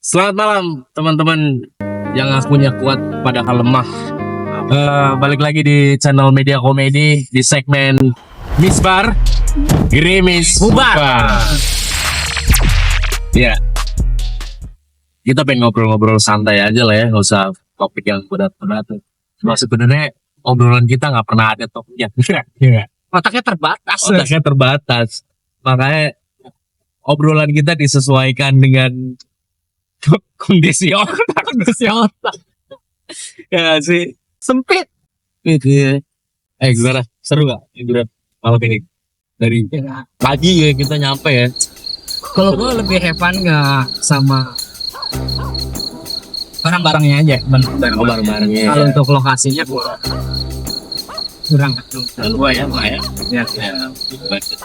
Selamat malam teman-teman yang ngakunya kuat padahal lemah. Balik lagi di channel Media Komedi di segmen Misbar Gerimis Bubar. Ya, kita pengen ngobrol-ngobrol santai aja lah ya, nggak usah topik yang berat-berat. Cuma sebenarnya obrolan kita nggak pernah ada topiknya. Otaknya terbatas. Otaknya terbatas, makanya obrolan kita disesuaikan dengan kondisi otak ya sih, Sempit. gitu ya. Gimana, seru gak liburan malam ini? Dari pagi ya kita nyampe ya. Kalau gue lebih have fun nggak sama barang-barangnya aja. Bareng-barengnya. Kalau untuk lokasinya gue kurang. Gue ya.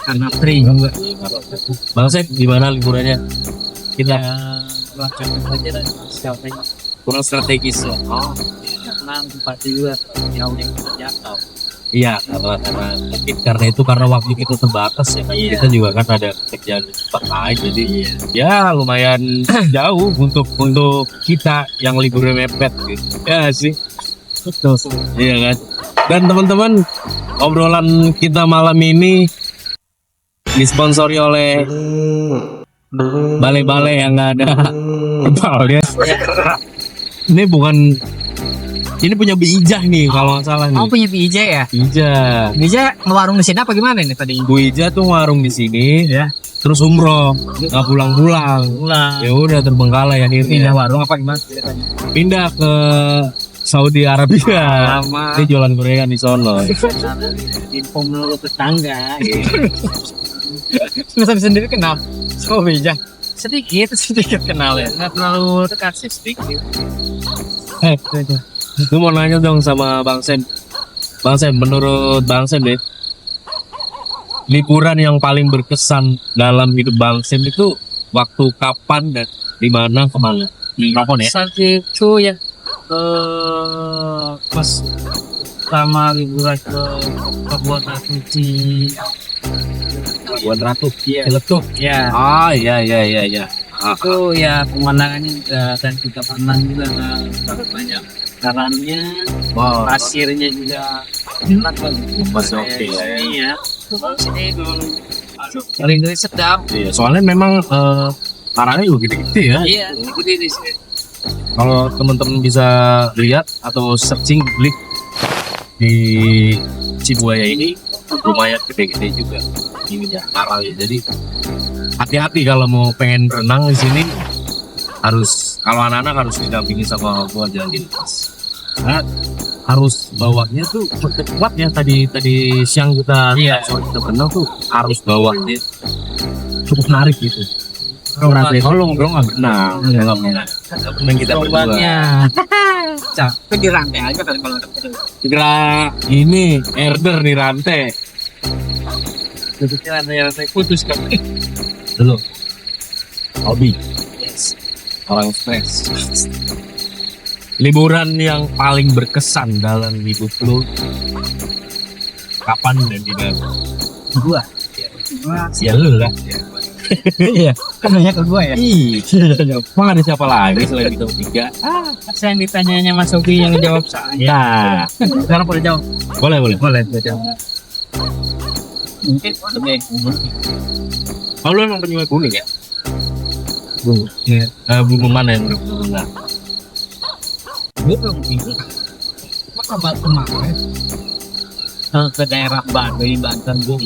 Karena free juga. Bang Sep, gimana liburannya? Kita kurang strategis lah. Karena tempat juga jauh yang terjangkau. Iya, karena waktu kita terbatas ya. Kita juga kan ada kerjaan tempat lain, jadi ya lumayan jauh untuk kita yang liburan mepet gitu. Ya sih. Betul. Iya kan. Dan teman-teman, obrolan kita malam ini disponsori oleh balai-balai yang nggak ada kepalanya. Ini punya Bijah nih kalau nggak salah nih. Kamu punya PJ ya? Bijah. PJ ngewarung di sini apa gimana nih tadi? Bu Ija tuh warung di sini ya. Terus umroh, nggak pulang-pulang. Ya udah terbengkalai Pindah akhirnya. warung apa gimana? Pindah ke Saudi Arabia. Lama. Dia jualan gorengan di sono. Info menurut tetangga. Masa sendiri kenal? Oh PJ. Sedikit kenal ya. Nggak terlalu dekat sih, sedikit. Lu mau nanya dong sama Bang Sen. Bang Sen, menurut Bang Sen deh, liburan yang paling berkesan dalam hidup Bang Sen itu waktu kapan dan di mana, kemana? Mikrofon ya. Saat itu ya pas sama liburan ke Pelabuhan Ratu Buat Ratu. Iya. Celetuh. Ya, Ah, iya. aku ya pemandangannya dan kita pandang juga sangat banyak karangnya, Wow. pasirnya juga enak banget. Masih oke lah ya. Iya. Sini dulu. Paling sedap. Iya, soalnya memang karangnya juga gede-gede ya. Iya, gede di sini. Kalau teman-teman bisa lihat atau searching klik di Cibuaya ini lumayan gede-gede juga ininya karangnya. Jadi hati-hati kalau mau pengen renang di sini, harus, kalau anak-anak harus didampingi sama orang tua, jangan dilepas. Karena harus bawahnya tuh kuat ya, tadi siang kita soal kita berenang tuh harus bawahnya cukup narik gitu. Kalau nggak berenang, nggak berenang. Kita berdua. Cobannya. Tapi di rantai aja kali kalau Kira ini herder di rantai. duduknya rantai putus kan. Dulu. Hobi. Yes. Orang stres. Liburan yang paling berkesan dalam hidup lu kapan dan di mana? Gua. Ya lu lah. Iya, kan nanya ke gua ya. Iya. Emang ada siapa lagi selain kita bertiga? Saya yang ditanyanya Mas Sofi yang jawab saya. Ya. Sekarang boleh jawab. Boleh. Boleh jawab. Mungkin lebih Oh, lu emang penyuka kuning ya? bunga. Iya. Bunga mana yang berbunga? Gue belum bingung. Maka baru kemarin ke daerah Baduy, Banten, Bu.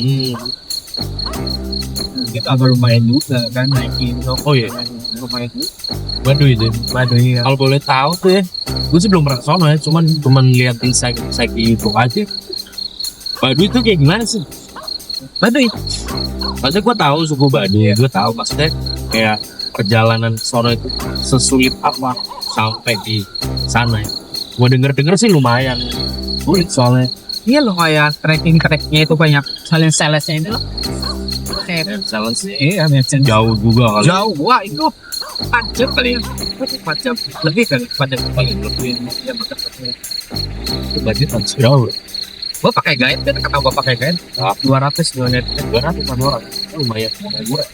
Kita baru main juga kan naikin. Oh iya. Lumayan juga. Waduh itu. Baduy ya. Kalau boleh tahu tuh ya, gue sih belum pernah ke sono ya, cuman lihat di site itu aja. Baduy itu kayak gimana sih? Baduy. Maksudnya gue tahu suku Baduy, gue tahu maksudnya kayak perjalanan ke sono itu sesulit apa sampai di sana ya. Gue denger sih lumayan sulit soalnya. Iya lumayan trekking-trekknya itu banyak. Saling selesnya itu loh. Jalan sih Iya, biasanya jauh juga kali. jauh. Wah itu 4 jam kali ya. 4 jam lebih kali pada paling lebih ya, Budget harus jauh. Gua pakai guide kan, kata gua pakai guide 200 gua net 200 per orang. Lumayan murah.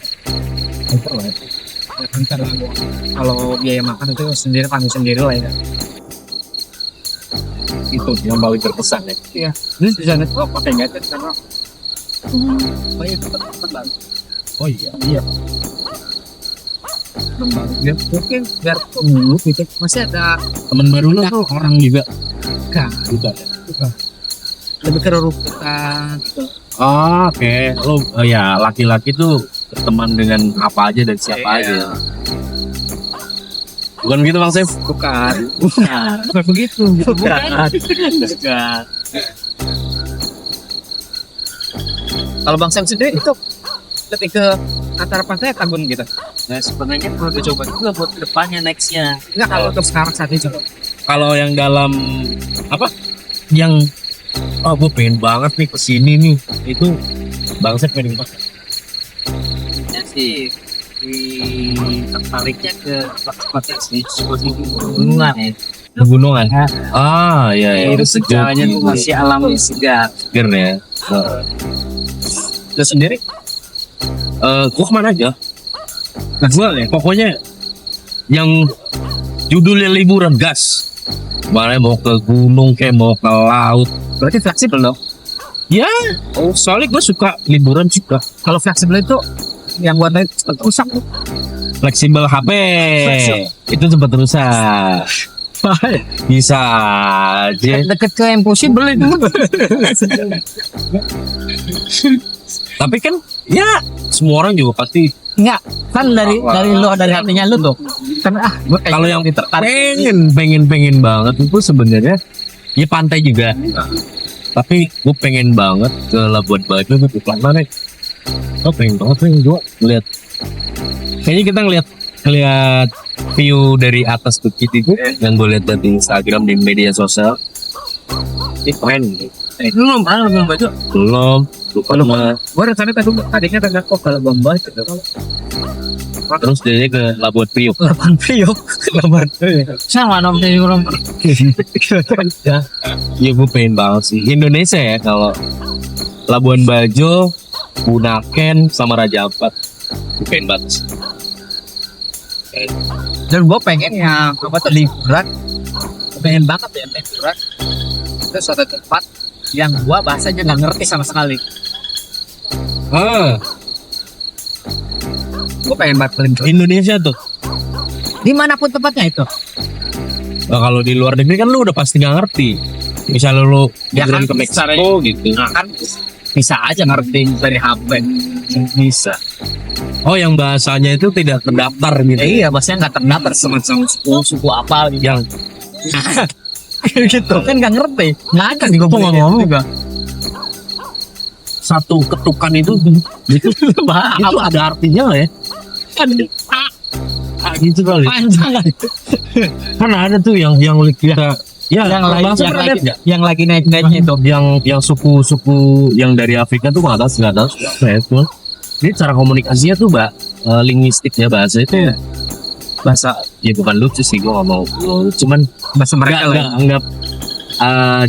Antar lah. Ya, antar lah gua. Kalau biaya makan itu sendiri tanggung sendiri lah ya. Itu yang paling berkesan ya. Iya. Terus di sana tuh pakai guide karena banyak tempat baru. Oh iya. Iya. Ya, mungkin biar dulu gitu masih ada Teman baru lo tuh orang juga. kan Juga. lebih ke ruputan gitu. Oh, oke. Lo ya laki-laki tuh berteman dengan apa aja dan siapa Iya. aja. Bukan gitu Bang Sef? Bukan begitu. Bukan. Kalau Bang Sam sendiri itu lebih ke antara pantai atau gunung gitu. Nah sebenarnya kalau dicoba juga buat kedepannya nextnya. Enggak kalau untuk sekarang saat ini coba. Kalau yang dalam apa? Yang gue pengen banget nih kesini nih. Itu Bang Sef pengen banget. Ya sih di tertariknya ke tempat yang seperti gunungan ya. Pegunungan. Ah, iya iya. Itu sejarahnya tuh masih alami segar. seger ya. Lu sendiri Gua kemana aja? Gua ya, pokoknya yang judulnya liburan gas. Mana mau ke gunung kayak mau ke laut. berarti fleksibel dong. Ya, soalnya gue suka liburan juga. Kalau fleksibel itu yang buat naik rusak tuh. Fleksibel HP. Itu sempat rusak. Bisa aja. Deket ke impossible itu. Tapi kan ya semua orang juga pasti Enggak, kan dari hatinya lu tuh. Kan gue kayak kalau yang pengen banget itu sebenarnya ya pantai juga. Tapi gue pengen banget ke Labuan Bajo itu di mana? Oh pengen banget nih gue lihat. Kayaknya kita ngeliat view dari atas bukit itu yang gue lihat di Instagram di media sosial. Ini keren. lu belum pernah Labuan Bajo. Belum. Lupa. Gue rencana tadinya kagak kok ke Labuan Bajo. Terus dia ke Labuan Priok. Labuan Priok. Labuan Priok. Sama dong dari orang. Ya gue pengen banget sih Indonesia ya kalau Labuan Bajo, Bunaken sama Raja Ampat. Gue pengen banget sih. Dan gue pengen yang apa tuh liburan. Pengen banget ya liburan. Itu suatu tempat yang gua bahasanya nggak ngerti sama sekali. Gue pengen banget liburan. Indonesia tuh. Dimanapun tempatnya itu. Nah, kalau di luar negeri kan lu udah pasti nggak ngerti. Misalnya lu Ya kan, ke Meksiko gitu. Nah kan bisa aja ngerti dari HP. Bisa. Oh yang bahasanya itu tidak terdaftar gitu. Iya, bahasanya nggak terdaftar sama suku apa gitu. Yang Gitu kan nggak ngerti. Nggak ada nih gue ngomong juga. satu ketukan itu itu ada artinya nggak ya? Gitu kali. Panjang kan. Kan ada tuh yang kita ya yang lagi naik-naiknya itu. yang suku-suku yang dari Afrika tuh nggak tahu itu. Ini cara komunikasinya tuh linguistik ya bahasa itu ya. Bahasa ya bukan lucu sih gue nggak mau cuman Bahasa mereka lah. anggap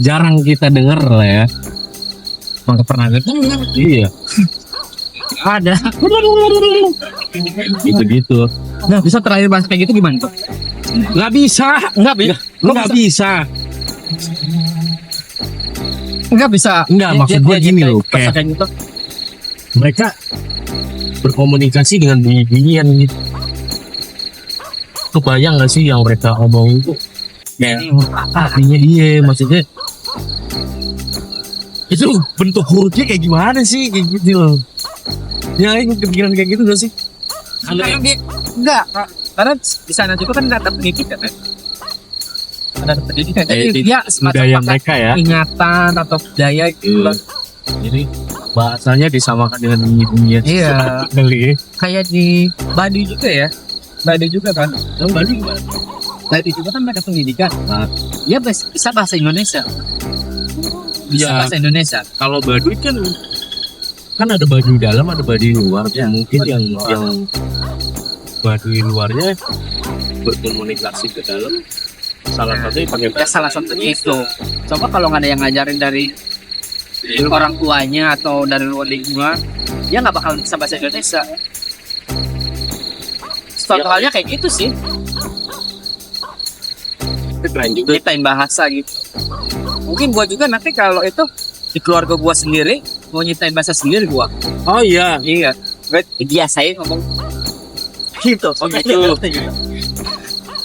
jarang kita denger lah ya. Nggak pernah dengar. Iya. Ada. Gitu. Nah, bisa terakhir bahas kayak gitu gimana tuh? Nggak bisa. Lu nggak bisa. Nggak bisa. Nggak, maksud gue gini loh. Kayak Kayak gitu. mereka berkomunikasi dengan bunyi-bunyian gitu. Kebayang nggak sih yang mereka omong itu? Kayak artinya iya, maksudnya itu bentuk hurufnya kayak gimana sih kayak gitu loh. Ya itu kepikiran kayak gitu gak sih? Enggak, karena di sana juga kan nggak ada pendidikan kan? Ada pendidikan. Jadi dia budaya semacam mereka ya. ingatan atau budaya gitu lah. Jadi bahasanya disamakan dengan bunyi-bunyian. Iya. Kali. Kayak di Baduy juga ya. Baduy juga kan. Yang Bali gimana? Baduy juga kan mereka pendidikan. Nah. Dia bisa bahasa Indonesia. Bisa Ya. bahasa Indonesia. Kalau Baduy kan ada Baduy dalam, ada Baduy luar. Ya, mungkin yang Baduy luarnya berkomunikasi ke dalam. Salah satunya pakai Ya salah satunya itu. Coba kalau nggak ada yang ngajarin dari orang tuanya atau dari luar lingkungan, dia nggak bakal bisa bahasa Indonesia. Suatu halnya kayak gitu sih, Keren juga. nyiptain bahasa gitu. Mungkin gua juga nanti kalau itu di keluarga gua sendiri mau nyiptain bahasa sendiri gua. Oh iya. Iya, biasain ngomong gitu. Oh gitu.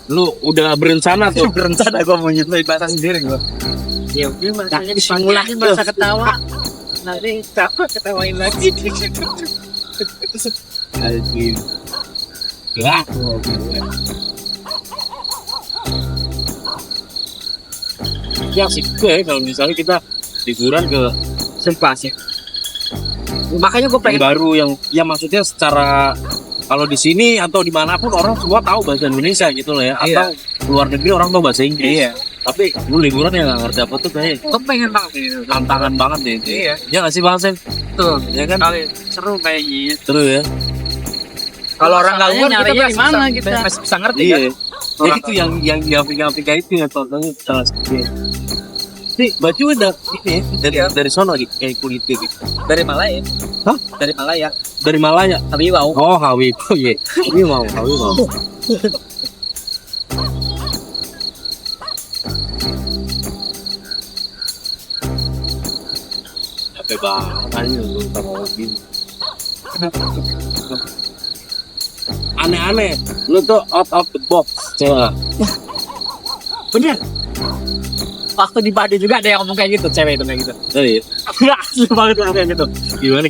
Lu udah berencana tuh. Berencana gua mau nyiptain bahasa sendiri gua. Ya udah makanya Bismillah. dipanggilin bahasa ketawa. Nanti capek ketawain lagi. Anjing. Ya. Ya sih gue kalau misalnya kita liburan ke Sumpah sih. Makanya gue yang pengen baru yang ya maksudnya secara kalau di sini atau dimanapun orang semua tahu bahasa Indonesia gitu loh ya, Iya. atau luar negeri orang tahu bahasa Inggris. Iya. Tapi lu liburan ya nggak ngerti apa tuh kayak gue pengen banget gitu. tantangan banget deh. Iya. Ya nggak sih Bang Sen? Tuh, Ya kan? kali seru kayak gitu. Terus ya. Kalau orang nggak Masalahnya luar kita nyarinya masih di mana bisa- kita? masih bisa ngerti Iya. kan? Ya Orang- itu yang di Afrika itu ya contohnya salah satu. Nih baju udah ini ya, dari sono kayak kulit gitu. Dari Malaya. Hah? Dari Malaya. Dari Malaya. Tapi wow. Oh Hawi. Oh iya. Hawi mau. Capek banget aja lu sama begini. Aneh-aneh. Lu tuh out of the box. Coba. Bener. Waktu di Bali juga ada yang ngomong kayak gitu, cewek itu kayak gitu. Iya. Asli banget ngomong kayak gitu. Gimana?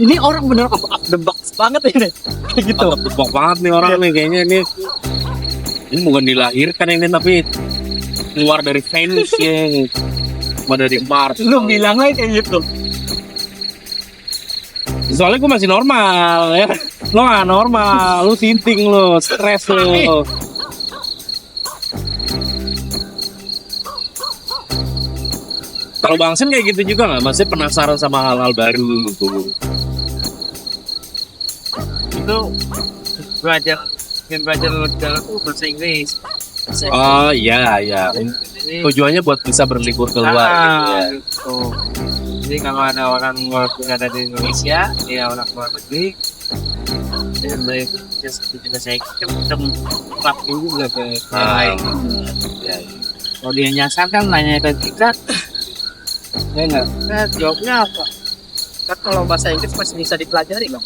Ini orang bener out of the box banget ini. Kayak gitu. Out of the box banget nih orang nih kayaknya ini. Ini bukan dilahirkan ini tapi keluar dari Venus ya. Keluar dari Mars. Lu bilang aja kayak gitu. Soalnya gue masih normal ya. Lo gak normal, lu sinting lo, stres lo. Kalau Bang Sen kayak gitu juga nggak? Masih penasaran sama hal-hal baru gitu. Itu belajar dalam bahasa Inggris. Oh iya. Ini Tujuannya buat bisa berlibur keluar gitu ya. gitu. Jadi kalau ada orang luar negeri ada di Indonesia, ya orang luar negeri, dan mereka seperti saya ketemu klub juga ke Ah, ya. Kalau dia nyasar kan nanya ke kita, Ya enggak. nah, jawabnya apa? Kan kalau bahasa Inggris masih bisa dipelajari, Bang.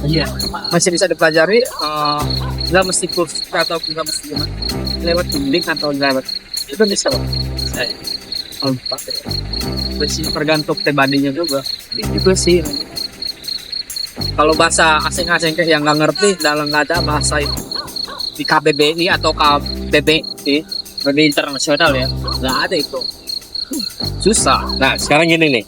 Iya. Masih bisa dipelajari nggak mesti kursus atau nggak mesti gimana. Lewat bimbing atau lewat itu bisa, Bang. Kalau pakai. Masih tergantung pribadinya juga. Ini juga sih. Kalau bahasa asing-asing kayak yang nggak ngerti dalam nggak ada bahasa itu di KBBI atau KBBI di internasional ya nggak ada itu, susah. Nah sekarang gini nih,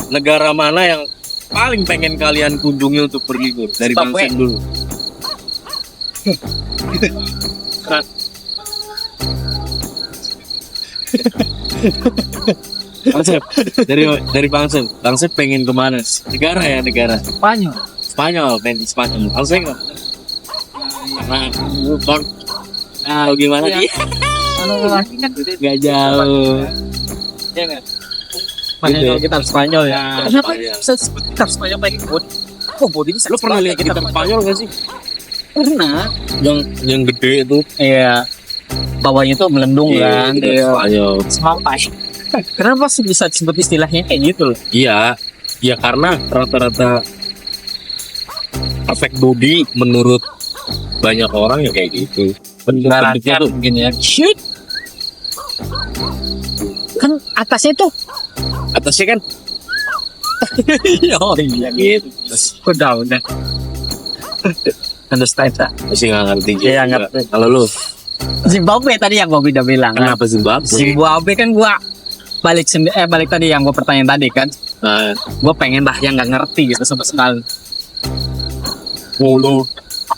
negara mana yang paling pengen kalian kunjungi untuk berlibur dari Bang Zimbabwe. Sen dulu? Bang Sen, dari Bang Sen pengen kemana? Negara ya negara. Spanyol. Spanyol, pengen di Spanyol. Bang Sen nggak? Nah, nah gimana? Iya. Kalau laki kan Gak jauh. ya nggak? Spanyol, kita Spanyol ya. Nah, Kenapa Spanyol. bisa sebut kita Spanyol pakai body? Oh body Lu pernah lihat kita Spanyol gak sih? Pernah. Yang gede itu. Iya. Bawahnya tuh melendung kan. Iya. Spanyol. Semampai. Kenapa sih bisa disebut istilahnya kayak gitu loh? Iya, ya karena rata-rata perfect body menurut banyak orang ya kayak gitu. Bentuknya tuh mungkin ya. Shit. Kan atasnya tuh. atasnya kan Oh iya gitu. Udah. Understand tak? masih nggak ngerti. Iya, juga. ngerti. Kalau lu Zimbabwe tadi yang gua udah bilang. Kan? kenapa Zimbabwe? Zimbabwe kan gua balik tadi yang gua pertanyaan tadi kan. Nah, Gua pengen bahasa nggak ngerti gitu sama sekali. lu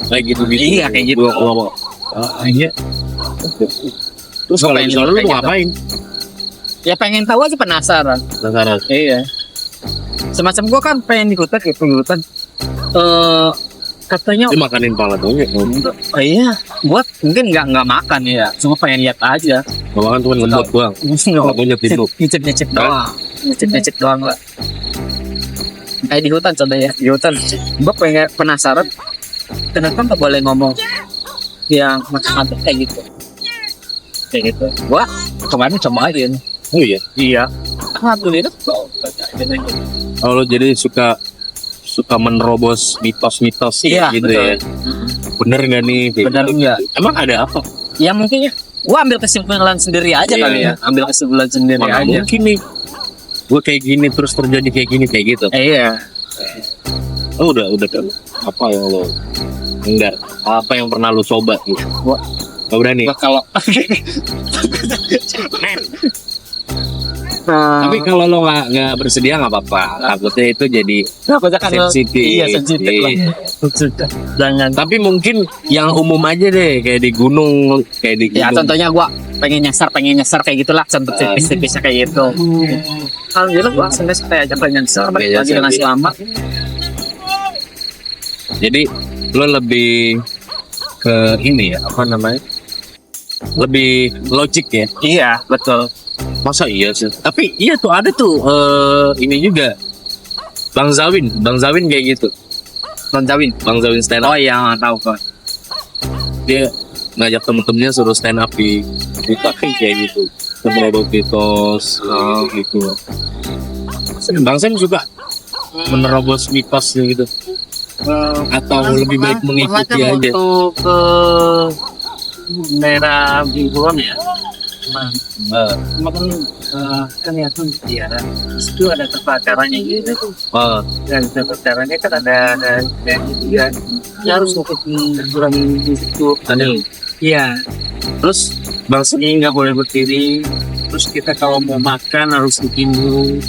kayak gitu gitu. Iya, kayak gitu. Gua ngomong. Iya. Terus kalau pengen di sana lu kayak gitu. ngapain? Ya pengen tahu aja penasaran. Penasaran. Iya. Semacam gua kan pengen ikutan katanya Dia makanin pala monyet. oh iya, buat mungkin nggak makan ya, cuma pengen lihat aja. Kalau makan cuma ngebot doang. Pala monyet itu. Nyicip doang, nyicip doang lah. Kayak di hutan coba ya, di hutan. Gua pengen penasaran, kenapa nggak boleh ngomong yang macam kayak gitu, kayak gitu. Gua kemarin coba aja. Oh iya. Iya. Alhamdulillah. Kalau jadi suka menerobos mitos-mitos Iya, gitu betul. ya. Bener nggak nih? Benar enggak? Emang ada apa? Ya mungkin ya. Gua ambil kesimpulan sendiri aja Iya, kali ya. Ambil kesimpulan sendiri Mana aja. mungkin nih? Gue kayak gini terus terjadi kayak gini kayak gitu. Iya. Oh udah kan. Apa yang lo enggak? Apa yang pernah lo coba gitu? Gua- Gak berani. Gua kalau Tapi kalau lo nggak bersedia nggak apa-apa. Takutnya itu jadi sensitif. Iya, sensitif lah. Sudah. Jangan. Tapi mungkin yang umum aja deh, kayak di gunung, kayak di Ya gunung. contohnya gua pengen nyasar kayak gitulah, contoh tipis-tipisnya kayak gitu. Alhamdulillah gua sampai aja pengen nyasar, balik lagi dengan si lama. Jadi lo lebih ke ini ya, apa namanya? Lebih logik ya. Iya, betul. Masa iya sih? Tapi iya tuh ada tuh ini juga. Bang Zawin kayak gitu. Bang Zawin stand up. Oh iya, tahu kok. Dia ngajak temen-temennya suruh stand up di cafe kayak gitu. Seberapa mitos gitu. Bang Sam juga menerobos mitos gitu. Atau lebih baik mengikuti aja. Untuk ke daerah Bingkulon ya. Cuma kan ya tuh ya, itu ada tempat acaranya gitu. Dan tempat acaranya kan ada juga. Ya harus kurang di situ. Iya. Terus Bang Seni nggak boleh berdiri. Terus kita kalau mau makan harus bikin dulu.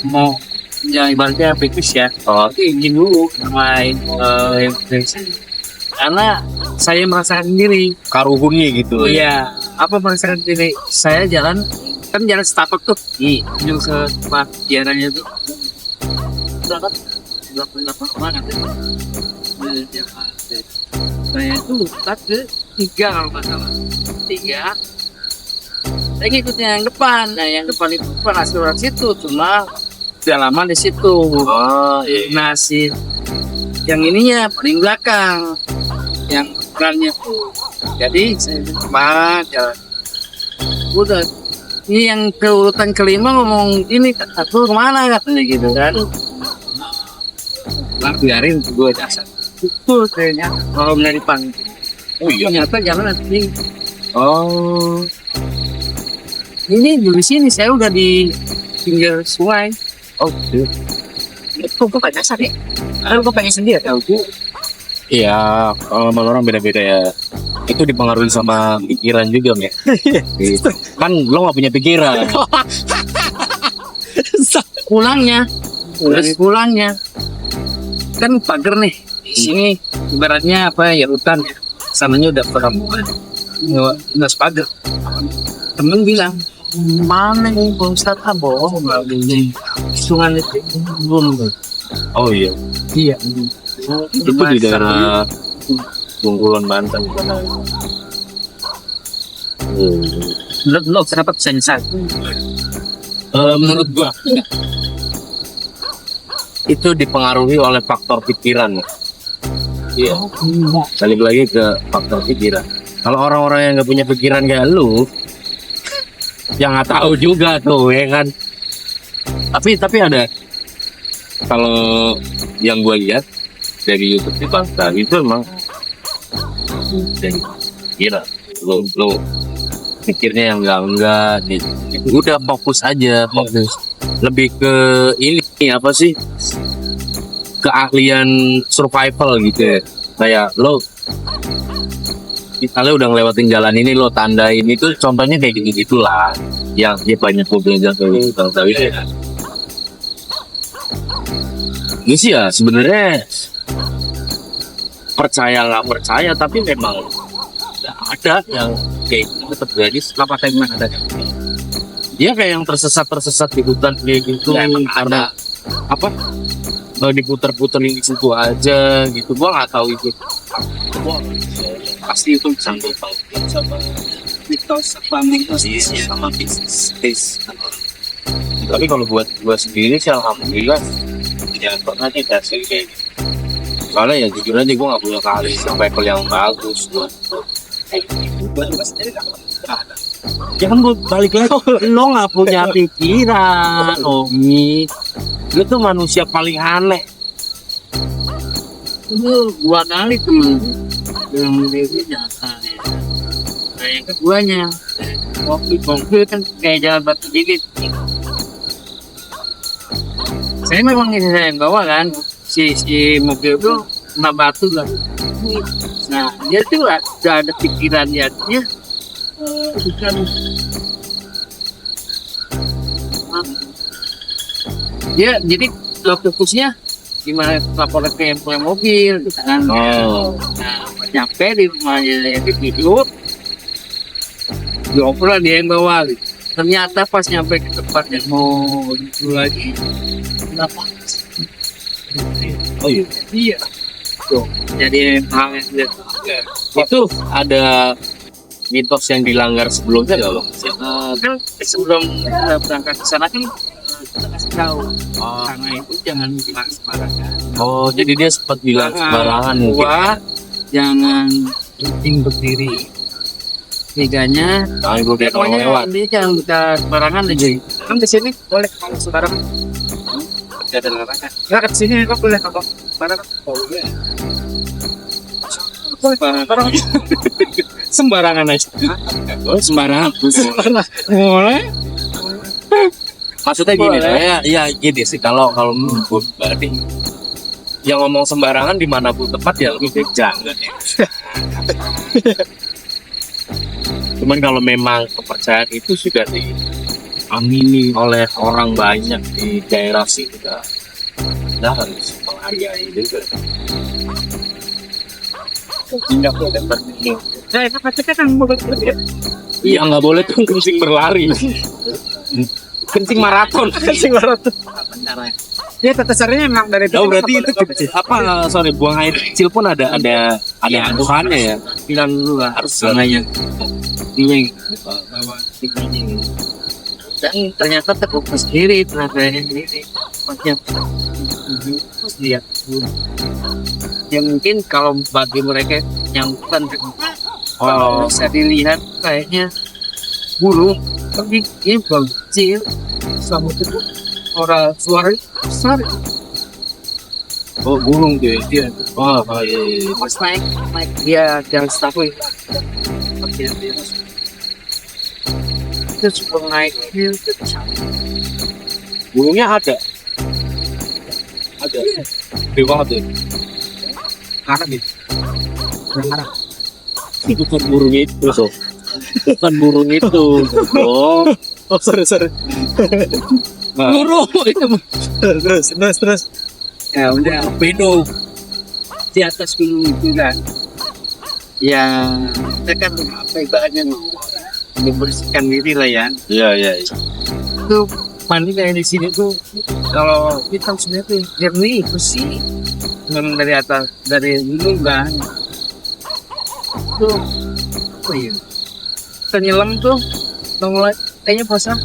Mau ya ibaratnya pipis ya. Izin dulu sama yang karena saya merasakan sendiri. Karuhunnya gitu. Iya, apa merasakan sendiri? Saya jalan setapak tuh di ujung ke tempat jalannya tuh. Berapa? 28 orang saya itu lutat ke 3 kalau nggak salah. 3. Saya ngikutin yang depan. Nah, yang depan itu bukan asuran situ, cuma dalaman di situ. Nah, si yang ininya paling belakang, yang perannya tuh. Jadi saya cuma jalan. Udah, ini yang ke urutan kelima ngomong ini satu kemana katanya gitu kan. Lah biarin gue dasar. Itu kayaknya kalau dari depan. Oh iya, ternyata jalan nanti. Oh, ini di sini saya udah di pinggir sungai. Oh, iya. Kok gak dasar ya? Aku pengen sendiri tahu gua. Iya, kalau sama orang beda-beda ya. Itu dipengaruhi sama pikiran juga, ya. Kan lo gak punya pikiran. Pulangnya kan pagar nih di sini ibaratnya apa ya, hutan, sananya udah perkampungan, nggak sepagar. Temen bilang mana nih Bang Ustadz, bohong nggak begini sungai itu belum. Oh iya, Iya, itu di daerah Bungkulon, Banten. Lo kenapa bisa nyesal? Menurut gua itu dipengaruhi oleh faktor pikiran. Iya. Balik lagi ke faktor pikiran. Kalau orang-orang yang nggak punya pikiran kayak lu, yang nggak tahu juga tuh, ya kan. Tapi ada. Kalau yang gua lihat dari YouTube itu, itu emang dari gila. Lo pikirnya yang enggak gitu. Udah fokus aja, fokus. Lebih ke ini apa sih, keahlian survival gitu ya. Kayak lo misalnya udah ngelewatin jalan ini, lo tandain itu, contohnya kayak gitu gitulah yang dia banyak gue belajar dari Bang Tawi ya. Ini sih ya sebenarnya percaya nggak percaya, tapi memang ada yang kayak gitu terjadi. Kenapa saya bilang ada? Dia kayak yang tersesat di hutan kayak gitu, Ya, emang karena apa? diputer-puterin di situ aja gitu. Gua nggak tahu itu. Gua pasti itu sanggup sama mitos apa mitos sama bisnis. Tapi kalau buat gua sendiri sih alhamdulillah jangan pernah tidak sih kayak gitu. Soalnya ya jujur aja gua nggak punya kali survival yang bagus buat buat lu sendiri nggak ada. ya kan gua balik lagi lo nggak punya pikiran Omi, lu tuh manusia paling aneh. Itu 2 kali temen yang diri nyata ya. Nah yang keduanya mobil kan kayak jalan batu dikit. Saya memang ini saya yang bawa kan si mobil itu kena batu kan. Nah dia tuh udah ada pikiran ya bukan dia jadi lo fokusnya gimana laporan ke yang punya mobil gitu kan. Oh. Nah nyampe di rumahnya yang tidur dioper dia yang bawa gitu. Ternyata pas nyampe ke tempat yang mau itu lagi kenapa Oh iya. iya tuh jadi hal yang dia Itu ada mitos yang dilanggar sebelumnya nggak bang? kan sebelum kita berangkat ke sana kan kita kasih tahu karena itu jangan bilang sembarangan. Oh jadi dia sempat bilang sembarangan mungkin. Dua, jangan penting berdiri. Tiganya Jangan gue dia kalau pokoknya lewat. dia jangan kita sembarangan aja. Kan di sini boleh kalau sembarangan. Tidak ada larangan. Nggak ke sini kok boleh kalau sembarangan. Boleh. Sembarangan. Sembarangan aja. Oh sembarangan. Boleh. Maksudnya gini, Boleh. ya gini sih kalau menurut gue berarti yang ngomong sembarangan dimanapun tepat ya lebih baik jangan. Cuman kalau memang kepercayaan itu sudah diamini oleh orang banyak di daerah situ, kita harus menghargai juga. Tidak boleh berhenti. Nah, itu pasti kan boleh berhenti. Iya nggak boleh tuh kencing berlari, kencing maraton. Ya tata caranya memang dari Oh berarti itu apa? Sorry, buang air kecil pun ada aturannya ya. bilang dulu lah Harus namanya ini bawa tiganya dan ternyata terbuka sendiri tenaganya sendiri maksudnya lihat ya mungkin kalau bagi mereka yang bukan kalau bisa dilihat kayaknya burung tapi ini bagus kecil sama itu orang suara besar Oh burung dia. Oh iya. pas naik dia jalan setahu itu super naik itu Burungnya ada. Gede banget ya. karena gitu Itu kan burung itu so. Bukan burung itu. Oh sorry. burung itu terus ya udah Pedo. di atas gunung itu kan ya kita kan apa ibaratnya membersihkan diri lah ya Iya. itu mandi kayak di sini tuh kalau kita sebenarnya tuh jernih bersih memang dari atas dari gunung kan tuh apa ya kita nyelam tuh mulai kayaknya basah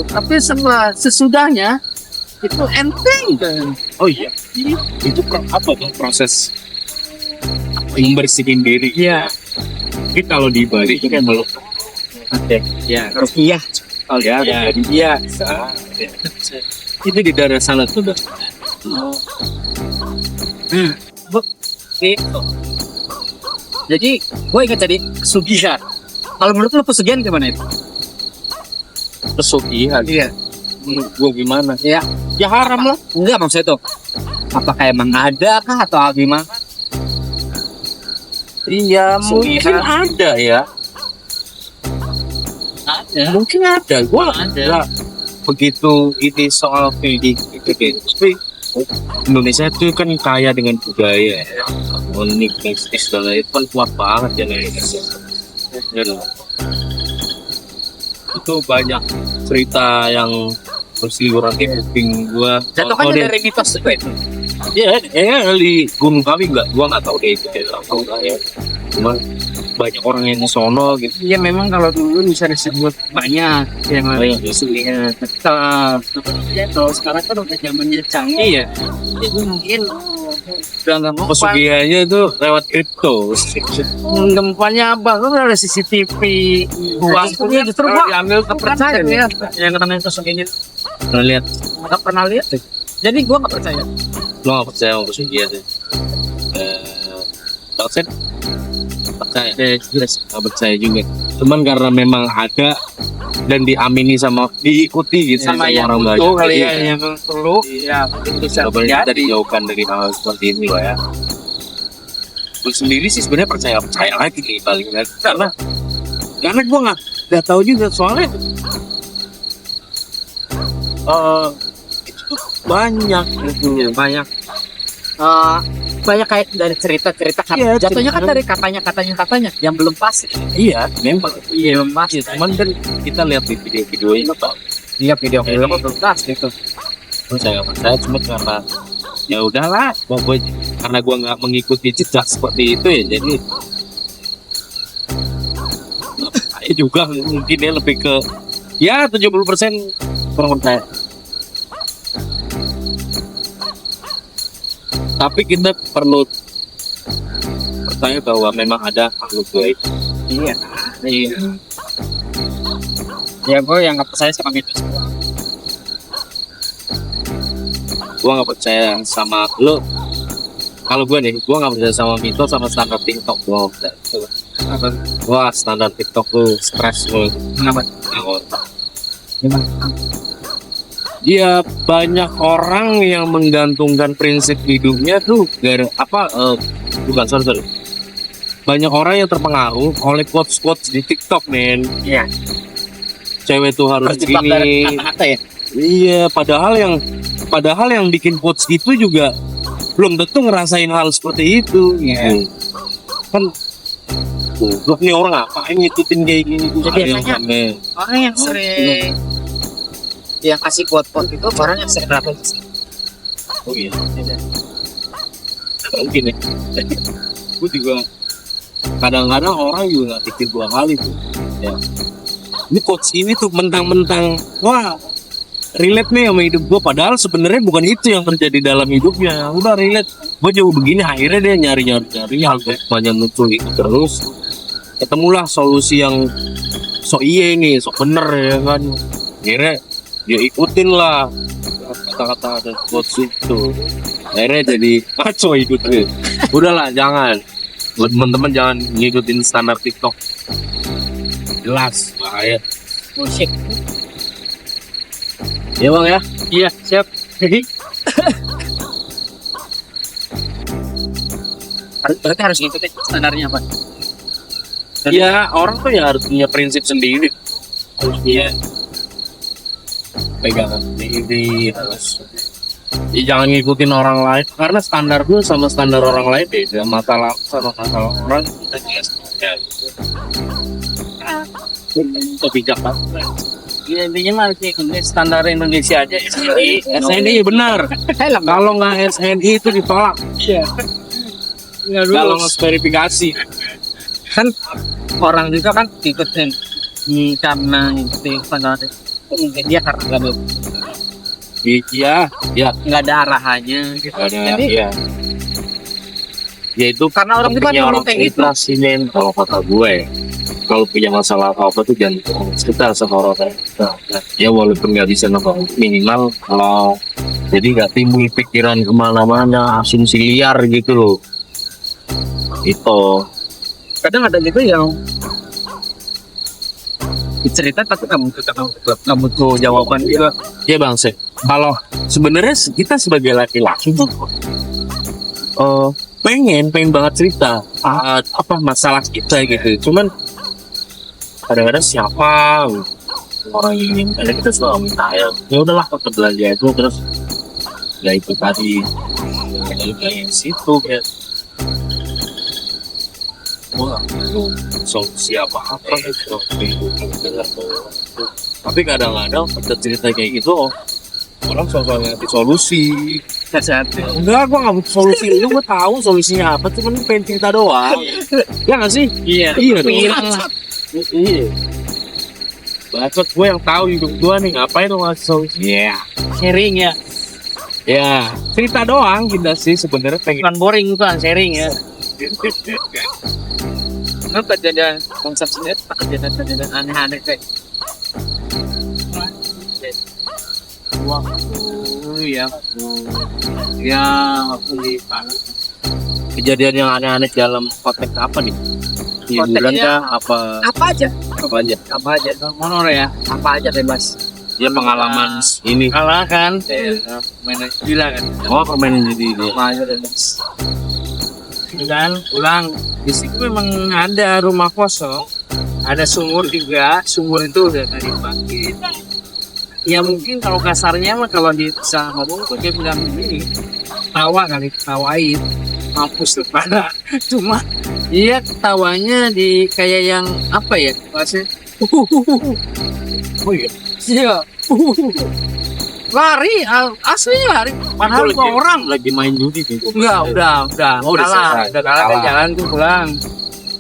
tapi sesudahnya itu enteng kan. Oh iya. Itu apa tuh proses membersihin diri? Iya. Jadi kalau di Bali itu kan meluk. Ya, iya. Oh ya. Iya. Itu di daerah sana tuh udah. Gitu. Jadi, gue ingat tadi pesugihan. Kalau menurut lo pesugihan gimana itu? Pesugihan. Iya. Gue gimana? Ya, Ya haram lah. enggak maksud itu. Apakah emang ada kah atau gimana? Iya mungkin Pesugihan. ada ya. Ada. Mungkin ada. Gue Ada. begitu ini soal field itu tapi Indonesia itu kan kaya dengan budaya ya. Unik, mistis dan lain itu kan kuat banget ya Indonesia. Ya, itu banyak cerita yang berseliweran di kuping gua. Jatuhkannya dari mitos itu. Iya, di Gunung Kawi gua nggak tahu deh itu kayak apa ya. Cuman banyak orang yang di sono gitu. Iya memang kalau dulu bisa disebut banyak yang Banyak. aslinya. Ya kalau sekarang kan udah zamannya canggih ya. Jadi mungkin udah nggak mau Pesugihannya itu lewat kripto. gempanya apa? Lu ada CCTV uang Iya, justru gua diambil nggak percaya ya. ya. Yang namanya pesugihan Pernah lihat? Nggak pernah lihat deh. Jadi gua nggak percaya. Lo nggak percaya sama pesugihan sih? Taksen? Percaya? Nggak percaya juga. Cuman karena memang ada dan diamini sama diikuti gitu sama yang orang itu banyak. kali ya, Iya. yang perlu ya mungkin bisa Coba kita terjadi. dijauhkan dari hal seperti ini lah ya. Gue sendiri sih sebenarnya percaya lagi nih paling nggak karena gue nggak tahu juga soalnya itu tuh banyak gitu. Banyak Banyak kayak dari cerita-cerita kan. Iya, Jatuhnya kan cerita. dari katanya yang belum pasti. Iya memang Iya, pasti. cuman kan kita lihat di video-videonya apa Iya, video kok belum pasti gitu. terus saya nggak percaya cuma karena ya udahlah gue karena gue nggak mengikuti jejak seperti itu ya jadi saya juga mungkin ya lebih ke ya 70% kurang percaya. Tapi kita perlu percaya bahwa memang ada makhluk gaib. iya ya gue yang nggak percaya sama itu Gua nggak percaya sama lo. Kalau gue nih, gua nggak percaya sama mitos sama standar TikTok. Gua nggak percaya. apa Wah, standar TikTok tuh stres lo. kenapa Iya, banyak orang yang menggantungkan prinsip hidupnya tuh gara apa? Bukan sorry. Banyak orang yang terpengaruh oleh quotes di TikTok, men. Iya. Cewek tuh harus Terjebak dari gini. kata-kata ya. Iya, padahal yang bikin quotes itu juga belum tentu ngerasain hal seperti itu. Iya. Kan goblok nih orang ngapain ngikutin kayak gini tuh. Jadi Ada yang biasanya- sampai Orang yang sering yang kasih quote-quote itu orang yang sering berapa sih? oh iya. Mungkin ya. Gue juga kadang-kadang orang juga nggak pikir dua kali tuh. Ya. Ini quotes ini tuh mentang-mentang wah relate nih sama hidup gue padahal sebenarnya bukan itu yang terjadi dalam hidupnya. Udah relate gue jauh begini akhirnya dia nyari hal banyak muncul itu terus ketemulah solusi yang sok iye nih sok bener ya kan akhirnya dia ikutin lah kata-kata ada quotes itu akhirnya jadi kacau hidupnya. Udahlah jangan buat teman-teman jangan ngikutin standar TikTok jelas bahaya. Musik. Ya bang ya. Iya, siap. Berarti harus ngikutin standarnya apa? Ya orang tuh ya harus punya prinsip sendiri. Harus punya pegangan sendiri harus. Ya, jangan ngikutin orang lain karena standar lu sama standar orang lain beda. Masalah sama masalah orang kita juga semuanya gitu. Bijak banget. Ya, intinya mah ikutin standar Indonesia aja. SNI benar. Kalau nggak SNI itu ditolak. Iya. Kalau nggak verifikasi. Kan orang juga kan ikutin karena itu standar mungkin dia karena nggak Iya, ya ada arahannya gitu. ada Jadi- ya. Ya itu Karena orang kita pentingnya dulu orang kayak gitu. ikhlas sih, men. Kalau kata gue kalau punya masalah apa tuh jangan bohong kita sama orang kita. Ya walaupun nggak bisa nembak minimal kalau jadi nggak timbul pikiran kemana-mana asumsi liar gitu loh. Itu Kadang ada juga yang cerita tapi kamu tuh jawaban juga. ya bang sih. Kalau sebenarnya kita sebagai laki-laki tuh pengen banget cerita apa masalah kita gitu. Cuman kadang-kadang siapa orang yang kadang kita selalu minta ya udahlah kita belanja itu terus ya itu tadi kayak situ ya. wah solusi apa gitu. Tapi kadang-kadang pada cerita kayak gitu orang selalu ngerti solusi. Enggak, gua nggak butuh solusi. Lu gua tahu solusinya apa, cuman pengen cerita doang. Ya nggak sih? Iya. Iya. Bacot gue yang tahu hidup gue nih, ngapain lu ngasih solusi? Iya. Sharing ya. Ya, cerita doang kita sih sebenarnya pengen. Bukan boring, bukan sharing ya. Apa kejadian konsep sendiri? Kejadian aneh-aneh kayak Waktu ya waktu di panas. Kejadian yang aneh-aneh dalam konteks apa nih? Hiburan Konteksnya kah? apa aja? Apa aja? Apa aja? Honor ya. Apa aja bebas. Ya pengalaman ini. Kalah kan? Mainan gila kan? Oh, permainan jadi ini. Apa aja bebas. Dan pulang di situ memang ada rumah kosong, ada sumur juga. Sumur itu udah tadi pagi. Ya mungkin kalau kasarnya mah kalau bisa ngomong tuh dia bilang ini tawa kali, tawain mampus lu pada. Cuma iya tawanya di kayak yang apa ya bahasanya. Oh iya. Iya. Lari, aslinya lari. Padahal Itu dua orang. lagi main judi gitu. Enggak, udah Oh, udah kalah. selesai. Udah kalah ke Kalah. jalan tuh pulang.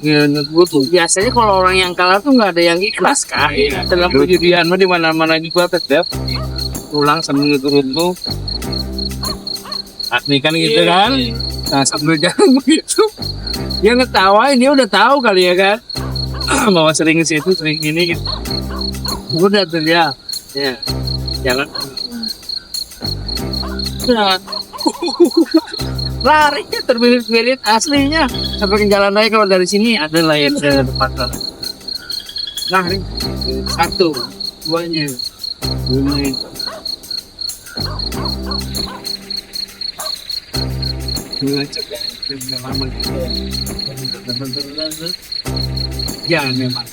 Ya, menurut gue tuh biasanya kalau orang yang kalah tuh nggak ada yang ikhlas kan. Iya. Dalam perjudian mah di mana-mana juga tetap pulang sambil turun tuh. Asli kan gitu kan. Nah sambil jalan begitu, dia ngetawain, dia udah tahu kali ya kan. Bahwa sering ke situ, sering ini gitu. Udah tuh dia, ya jalan. Nah, larinya terbirit-birit aslinya sampai ke jalan raya. Kalau dari sini ada lah yang ke depan sana. Lari satu duanya lima itu ngecek ya lama jangan memang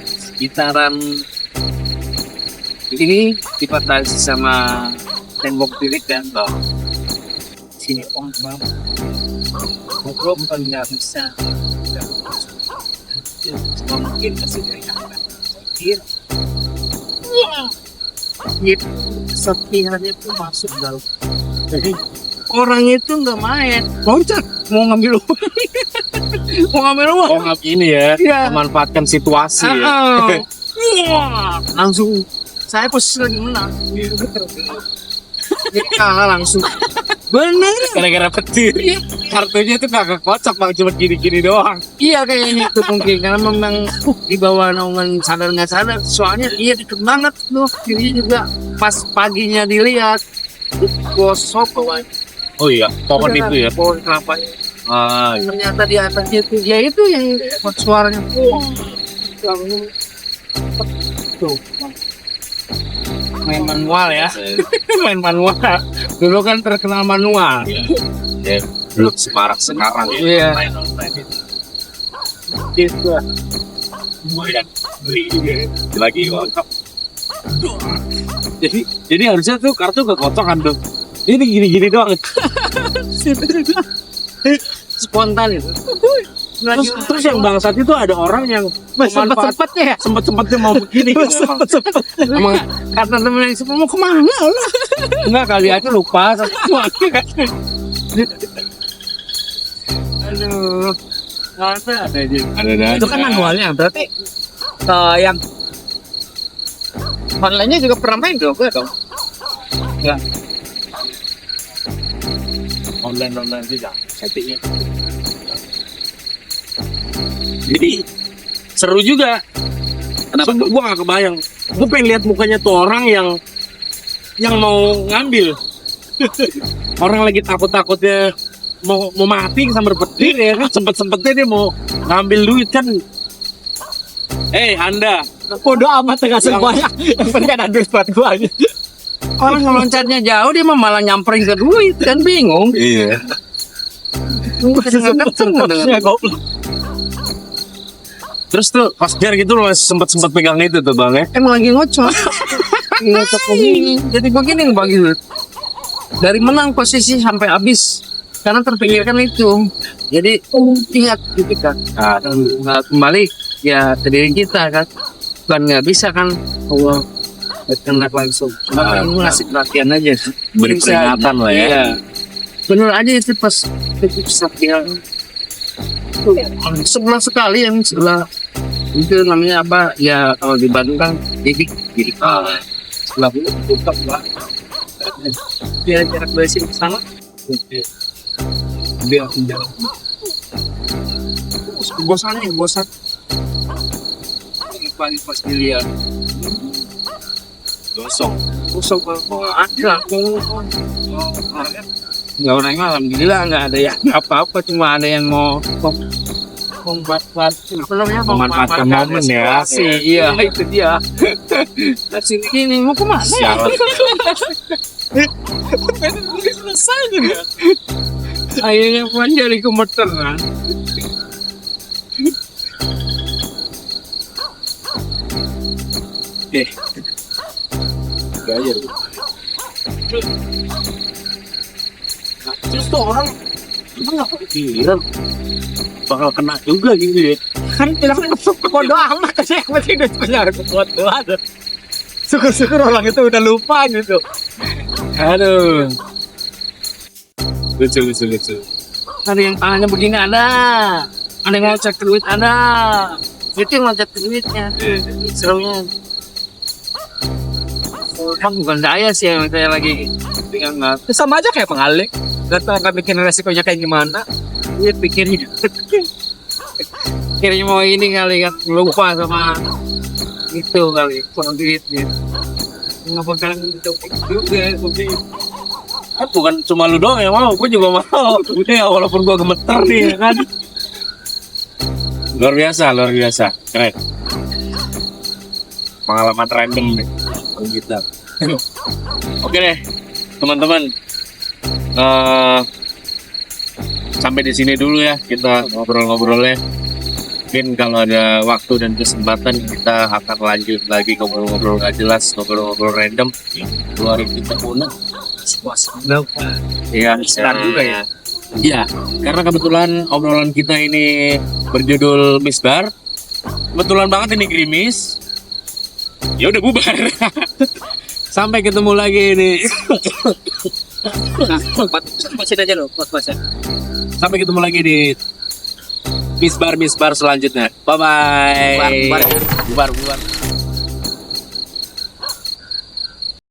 sekitaran ini dibatasi sama tembok bilik dan bawah sini bang ngobrol bukan nggak bisa cuma mungkin kasih dari gitu setihannya tuh masuk dalam jadi orang itu nggak main loncat mau ngambil uang mau ngambil uang Oh, ngap ini ya. Iya. Memanfaatkan situasi ya. Wah, langsung saya posisi lagi menang jadi kalah langsung bener Gara-gara petir. Kartunya tuh kagak kocak, bang, cuma gini-gini doang. iya kayaknya itu mungkin karena memang di bawah naungan sadar nggak sadar soalnya iya deket banget tuh jadi juga pas paginya dilihat gosok Oh iya, pohon itu ya. pohon kelapa Ah, iya. ternyata di atasnya itu ya itu yang buat suaranya tuh main manual ya main manual dulu kan terkenal manual Ya, belum semarak sekarang ya. iya Main online itu. gitu Lagi kocok. Jadi harusnya tuh kartu kekocokan tuh. Ini gini-gini doang. spontan itu Terus yang bangsat itu ada orang yang sempet-sempetnya ya sempet-sempetnya mau begini. emang kata temen yang mau kemana lah enggak kali aja lupa aduh ada aja Ada Itu kan manualnya berarti yang online-nya juga pernah main dong, gue dong. online juga settingnya. Jadi seru juga. Kenapa? Gua gak kebayang. Gua pengen lihat mukanya tuh orang yang mau ngambil. Orang lagi takut-takutnya mau mati sambar petir ya kan, sempet-sempetnya dia mau ngambil duit kan. Anda Bodoh amat nggak banyak. Yang penting ada duit buat gua aja. orang loncatnya jauh dia mah malah nyamperin ke duit kan bingung iya. Terus tuh pas biar gitu loh sempet pegang itu tuh bang ya. emang lagi ngocok ngocok begini jadi begini bagi duit dari menang posisi sampai habis karena terpikirkan itu. Jadi ingat gitu kan. Kembali ya ke diri kita kan. Bukan nggak bisa kan Allah bertindak langsung. Cuma ini ngasih perhatian aja. Beri peringatan lah ya. Iya. Bener aja itu pas itu Satya. Sebelah sekali yang sebelah itu namanya apa ya kalau di Bandung kan jadi sebelah itu tutup lah. Dia jarak dari sini ke sana. Dia jarak. Bosan. Pagi pas dilihat Gosong. ada. Nggak orangnya alhamdulillah nggak ada yang apa-apa, cuma ada yang mau Memanfaatkan momen ya. sih. Iya itu dia. Sini ini mau kemana ya? Sialan. Selesai juga. Akhirnya pun jadi gemeteran. Gak aja. Terus tuh orang nggak Gila. Bakal kena juga gitu ya. Kan bilang bodo amat aja yang penting udah punya bodo amat. Syukur-syukur orang itu udah lupa gitu. aduh. Lucu. Ada yang tangannya begini ada yang ngocek duit ada. Itu yang ngocek duitnya. Serunya. Kan bukan saya sih yang saya lagi dengan Sama aja kayak pengalik. Gak tau nggak bikin resikonya kayak gimana. dia pikirnya pikirnya mau ini kali kan lupa sama itu kali kurang duitnya nggak pegang itu juga tapi Bukan cuma lu doang yang mau, gue juga mau. Udah walaupun gue gemeter nih ya kan. Luar biasa. Keren. Pengalaman random nih. Kita. Oke deh, teman-teman. Sampai di sini dulu ya kita ngobrol-ngobrolnya. Mungkin kalau ada waktu dan kesempatan kita akan lanjut lagi ngobrol-ngobrol nggak jelas, ngobrol-ngobrol random. Keluarin kita punya. Iya, Istirahat juga ya. Iya, karena kebetulan obrolan kita ini berjudul Misbar. Kebetulan banget ini gerimis. Ya udah bubar. Sampai ketemu lagi nih. Nah, pasin aja loh, pas-pasin. Sampai ketemu lagi di Misbar selanjutnya. Bye bye. Bubar. Bubar.